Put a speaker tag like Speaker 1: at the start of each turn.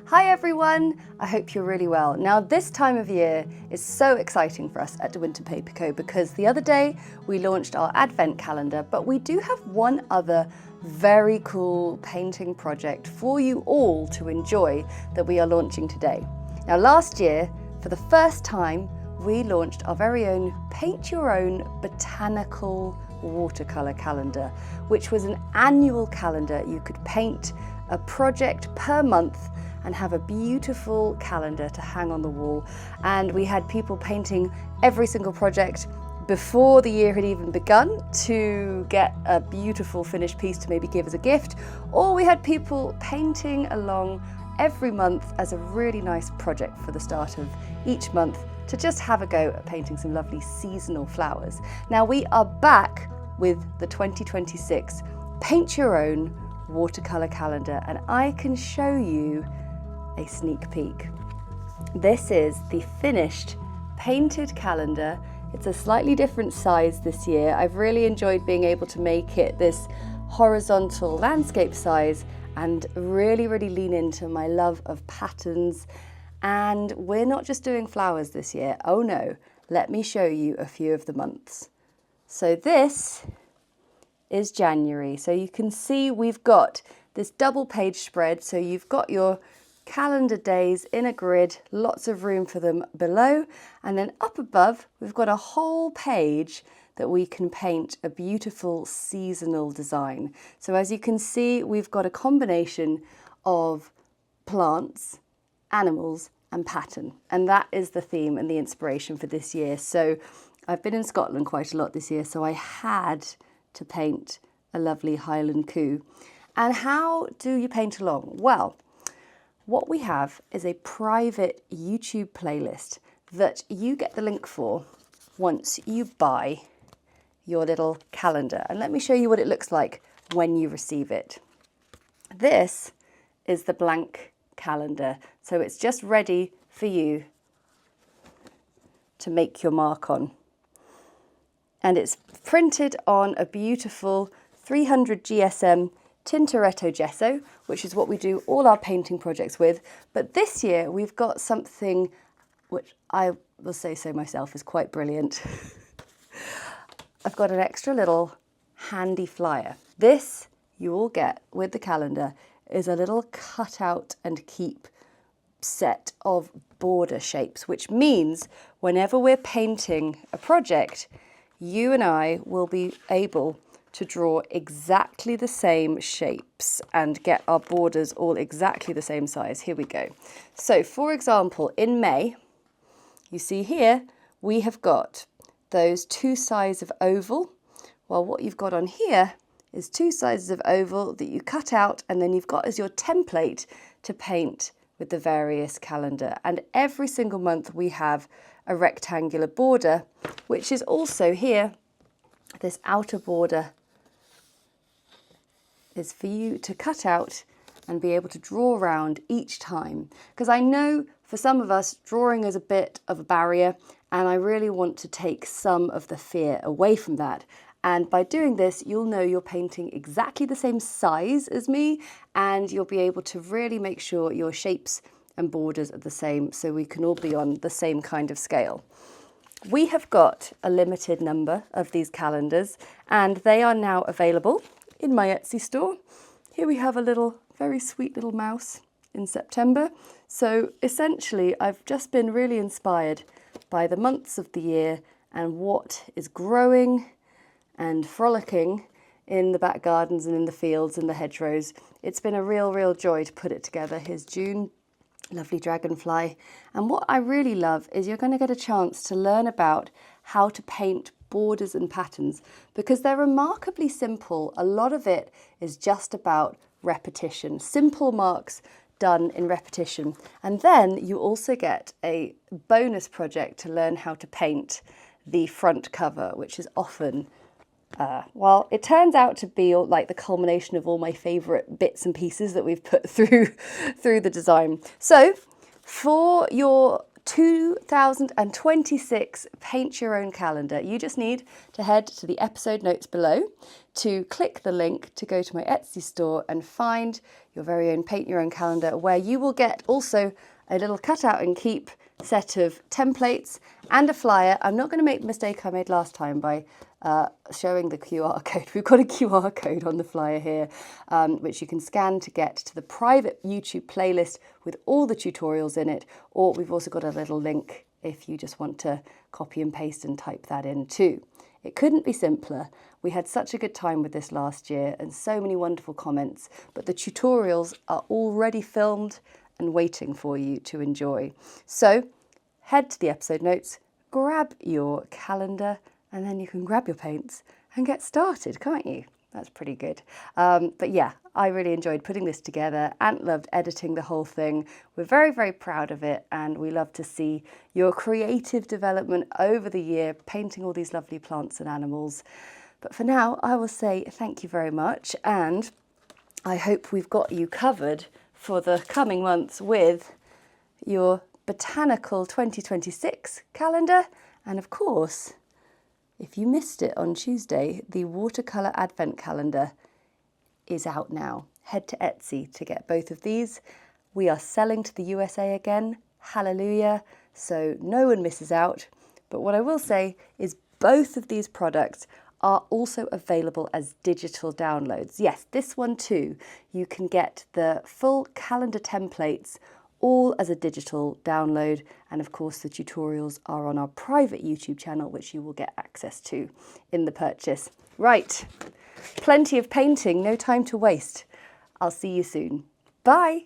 Speaker 1: Hi everyone, I hope you're really well. Now this time of year is so exciting for us at the Winton Paper Co because the other day we launched our advent calendar, but we do have one other very cool painting project for you all to enjoy that we are launching today. Now last year, for the first time, we launched our very own Paint Your Own Botanical Watercolour calendar, which was an annual calendar. You could paint a project per month and have a beautiful calendar to hang on the wall. And we had people painting every single project before the year had even begun to get a beautiful finished piece to maybe give as a gift, or we had people painting along every month as a really nice project for the start of each month to just have a go at painting some lovely seasonal flowers. Now we are back with the 2026 Paint Your Own Watercolour calendar, and I can show you a sneak peek. This is the finished painted calendar. It's a slightly different size this year. I've really enjoyed being able to make it this horizontal landscape size and really lean into my love of patterns. And we're not just doing flowers this year. Oh no, let me show you a few of the months. So this is January. So you can see we've got this double page spread. So you've got your calendar days in a grid, lots of room for them below. And then up above, we've got a whole page that we can paint a beautiful seasonal design. So as you can see, we've got a combination of plants, animals, and pattern. And that is the theme and the inspiration for this year. So I've been in Scotland quite a lot this year, so I had to paint a lovely Highland coo. And how do you paint along? Well, what we have is a private YouTube playlist that you get the link for once you buy your little calendar. And let me show you what it looks like when you receive it. This is the blank calendar. So it's just ready for you to make your mark on. And it's printed on a beautiful 300 GSM Tintoretto gesso, which is what we do all our painting projects with. But this year we've got something which I will say so myself is quite brilliant. I've got an extra little handy flyer. This you all get with the calendar is a little cut out and keep set of border shapes, which means whenever we're painting a project, you and I will be able to draw exactly the same shapes and get our borders all exactly the same size. Here we go. So for example, in May, you see here, we have got those two sides of oval. Well, what you've got on here is two sizes of oval that you cut out, and then you've got as your template to paint with the various calendar. And every single month we have a rectangular border, which is also here, this outer border is for you to cut out and be able to draw around each time. Because I know for some of us, drawing is a bit of a barrier, and I really want to take some of the fear away from that. And by doing this, you'll know you're painting exactly the same size as me, and you'll be able to really make sure your shapes and borders are the same, so we can all be on the same kind of scale. We have got a limited number of these calendars, and they are now available in my Etsy store. Here we have a little, very sweet little mouse in September. So essentially, I've just been really inspired by the months of the year and what is growing and frolicking in the back gardens and in the fields and the hedgerows. It's been a real joy to put it together. Here's June, lovely dragonfly. And what I really love is you're going to get a chance to learn about how to paint borders and patterns because they're remarkably simple. A lot of it is just about repetition, simple marks done in repetition. And then you also get a bonus project to learn how to paint the front cover, which is often well, it turns out to be like the culmination of all my favourite bits and pieces that we've put through the design. So for your 2026 Paint Your Own calendar, you just need to head to the episode notes below to click the link to go to my Etsy store and find your very own Paint Your Own calendar, where you will get also a little cut out and keep set of templates and a flyer. I'm not going to make the mistake I made last time by showing the QR code. We've got a QR code on the flyer here, which you can scan to get to the private YouTube playlist with all the tutorials in it, or we've also got a little link if you just want to copy and paste and type that in too. It couldn't be simpler. We had such a good time with this last year and so many wonderful comments, but the tutorials are already filmed and waiting for you to enjoy. So head to the episode notes, grab your calendar, and then you can grab your paints and get started, can't you? That's pretty good. But yeah, I really enjoyed putting this together and loved editing the whole thing. We're very, very proud of it, and we love to see your creative development over the year, painting all these lovely plants and animals. But for now, I will say thank you very much, and I hope we've got you covered for the coming months with your Botanical 2026 calendar. And of course, if you missed it on Tuesday, the Watercolour Advent calendar is out now. Head to Etsy to get both of these. We are selling to the USA again, hallelujah, so no one misses out. But what I will say is both of these products are also available as digital downloads. Yes, this one too, you can get the full calendar templates all as a digital download, and of course the tutorials are on our private YouTube channel, which you will get access to in the purchase. Right, plenty of painting, no time to waste. I'll see you soon. Bye.